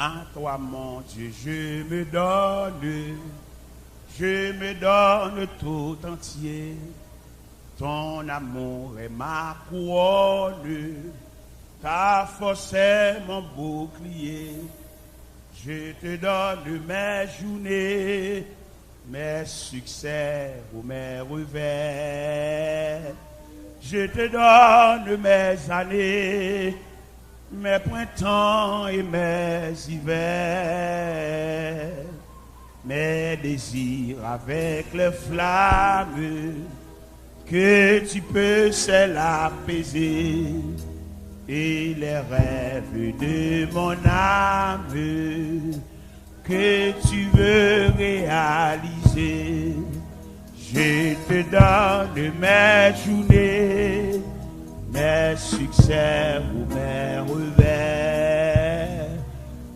À toi, mon Dieu, je me donne tout entier. Ton amour est ma couronne, ta force est mon bouclier. Je te donne mes journées, mes succès ou mes revers. Je te donne mes années, mes printemps et mes hivers. Mes désirs avec les flammes que tu peux seul apaiser. Et les rêves de mon âme que tu veux réaliser. Je te donne mes journées, mes succès ou mes revers.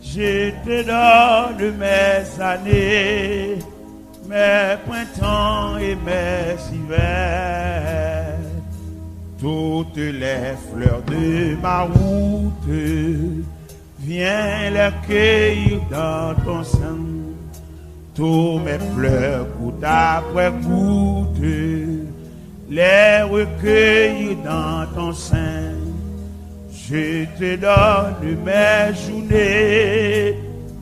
Je te donne mes années, mes printemps et mes hivers. Toutes les fleurs de ma route, viens les cueillir dans ton sein. Tous mes pleurs, goutte après goutte, les recueillir dans ton sein. Je te donne mes journées,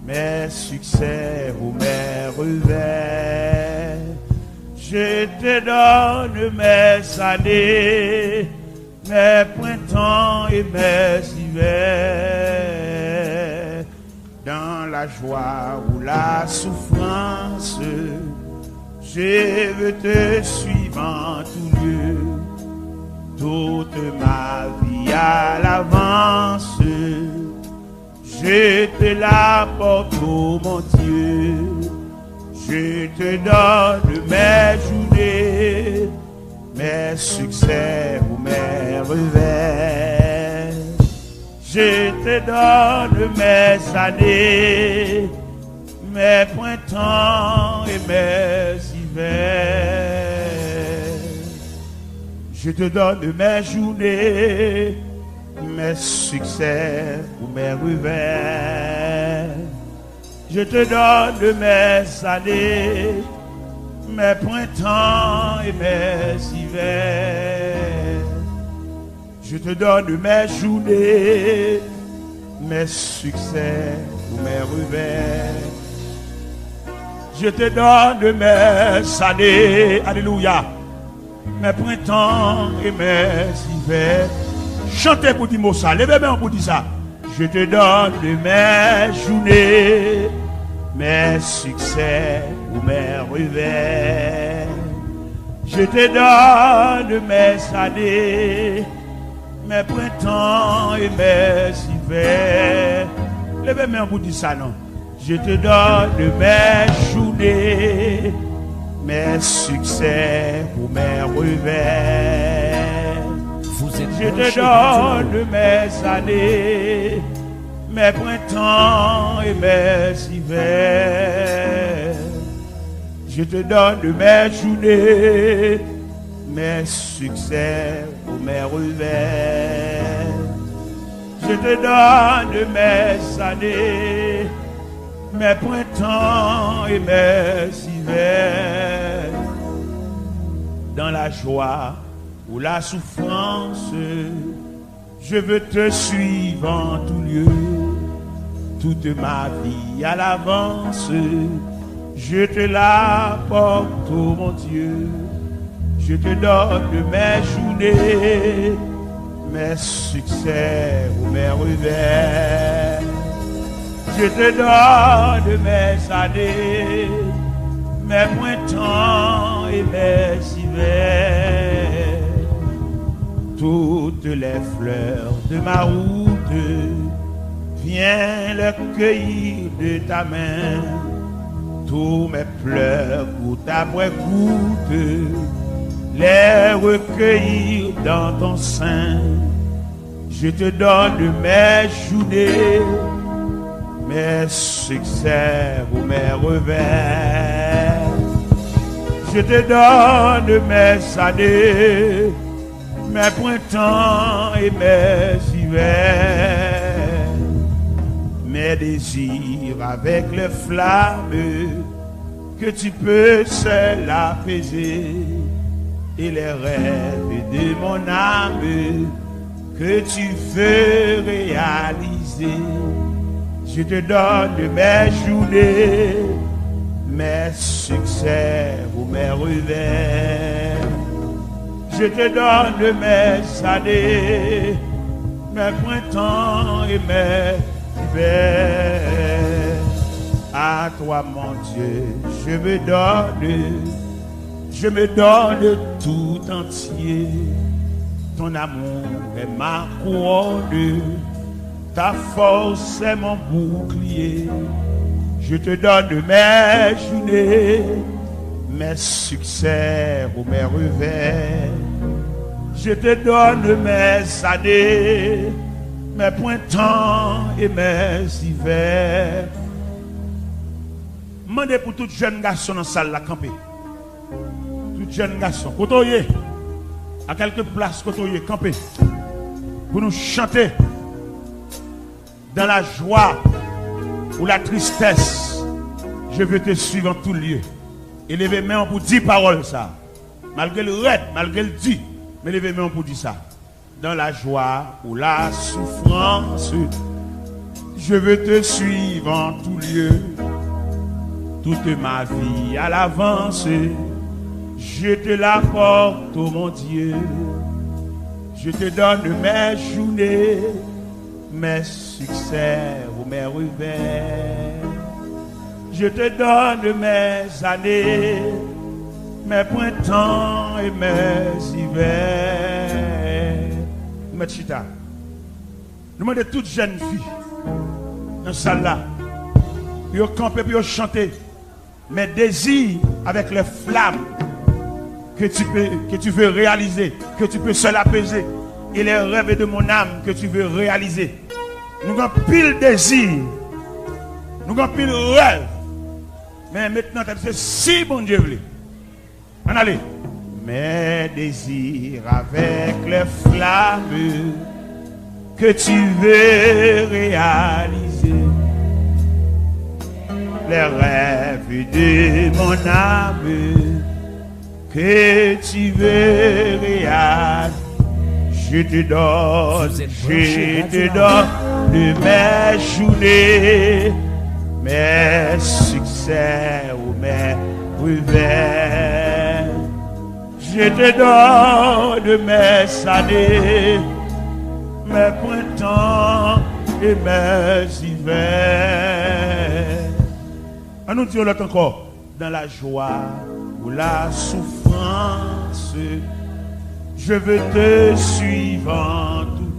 mes succès ou mes revers. Je te donne mes années, mes printemps et mes hivers. Dans la joie ou la souffrance, je veux te suivre en tout lieu. Toute ma vie à l'avance, je te l'apporte, oh mon Dieu. Je te donne mes journées, mes succès ou mes revers. Je te donne mes années, mes printemps et mes hivers. Je te donne mes journées, mes succès ou mes revers. Je te donne mes années, mes printemps et mes hivers. Je te donne mes journées, mes succès ou mes revers. Je te donne mes années, alléluia, mes printemps et mes hivers. Chantez pour dire ça, levez-moi pour dire ça. Je te donne mes journées, mes succès ou mes revers. Je te donne mes années, mes printemps et mes hivers. Levez-moi pour dire ça, non. Je te donne mes journées, mes succès ou mes revers. Je te donne mes années, mes printemps et mes hivers. Je te donne mes journées, mes succès ou mes revers. Je te donne mes années, mes printemps et mes hivers. Dans la joie ou la souffrance, je veux te suivre en tout lieu. Toute ma vie à l'avance, je te l'apporte, oh mon Dieu. Je te donne mes journées, mes succès ou mes revers. Je te donne mes années, mes printemps et mes hivers. Toutes les fleurs de ma route, viens les cueillir de ta main. Tous mes pleurs, goutte après goutte, les recueillir dans ton sein. Je te donne mes journées, mes succès ou mes revers. Je te donne mes années, mes printemps et mes hivers. mes désirs avec les flammes que tu peux seul apaiser, et les rêves de mon âme que tu veux réaliser. Je te donne mes journées, mes succès ou mes revers. Je te donne mes années, mes printemps et mes hivers. À toi, mon Dieu, je me donne tout entier. Ton amour est ma couronne, ta force est mon bouclier. Je te donne mes journées, mes succès ou mes revers. Je te donne mes années, mes printemps et mes hivers. Mandez pour tout jeune garçon dans la salle la camper. Tout jeune garçon, côtoyer à quelques places, côtoyer, camper. Pour nous chanter dans la joie ou la tristesse. Je veux te suivre en tout lieu. Élevez mes mains pour dire paroles ça. Malgré le raid, malgré le dit, mais levez mes mains pour dire ça. Dans la joie ou la souffrance, je veux te suivre en tout lieu. Toute ma vie à l'avance, je te la porte, oh mon Dieu. Je te donne mes journées, mes succès ou mes revers. Je te donne mes années, mes printemps et mes hivers. Nous chita. Nous demandons toute jeune fille dans cette salle-là, pour camper, pour chanter mes désirs avec les flammes que tu veux réaliser, que tu peux seul apaiser, et les rêves de mon âme que tu veux réaliser. Nous avons pile désir, nous avons pile rêve, mais maintenant c'est si bon Dieu voulait. On allez. Mes désirs avec les flammes que tu veux réaliser, les rêves de mon âme que tu veux réaliser. Je te donne mes journées, mes succès ou mes revers. Je te donne mes années, mes printemps et mes hivers. On nous dit l'autre encore, dans la joie ou la souffrance, je veux te suivre en tout,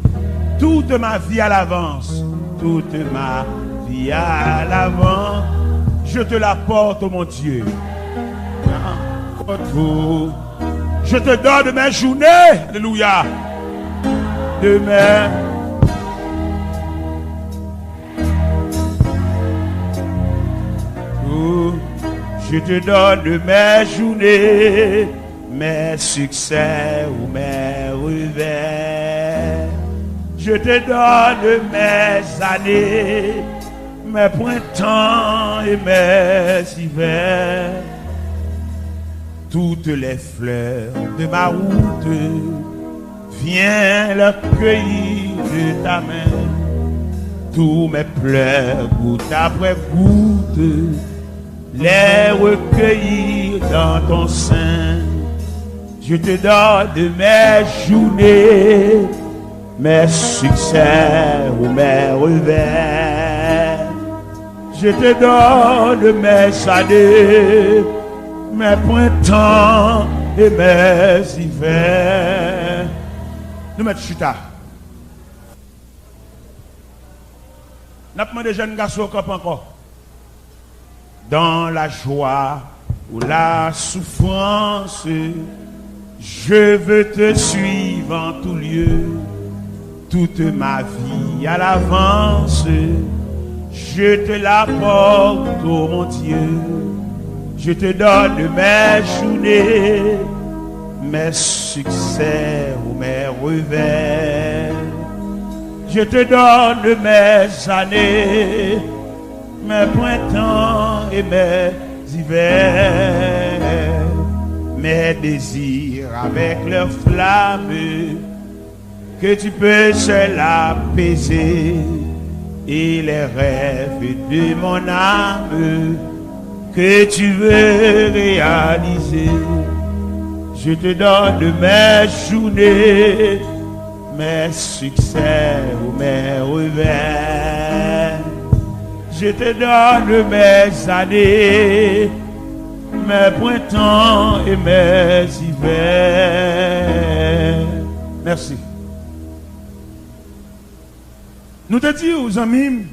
toute ma vie à l'avance, toute ma vie à l'avant, je te la porte, oh mon Dieu. Je te donne mes journées, alléluia, demain. Je te donne mes journées, mes succès ou mes revers. Je te donne mes années, mes printemps et mes hivers. Toutes les fleurs de ma route, viens les cueillir de ta main. Tous mes pleurs, goutte après goutte, les recueillir dans ton sein. Je te donne mes journées, mes succès ou mes revers. Je te donne mes années, mes printemps et mes hivers. Nous mettons chita. Nous avons des jeunes garçons au camp encore. Dans la joie ou la souffrance, je veux te suivre en tout lieu. Toute ma vie à l'avance, je te la porte, oh mon Dieu. Je te donne mes journées, mes succès ou mes revers. Je te donne mes années, mes printemps et mes hivers, mes désirs avec leurs flammes, que tu peux seul apaiser, et les rêves de mon âme, que tu veux réaliser. Je te donne mes journées, mes succès ou mes revers. Je te donne mes années, mes printemps et mes hivers. Merci. Nous te disons aux amis,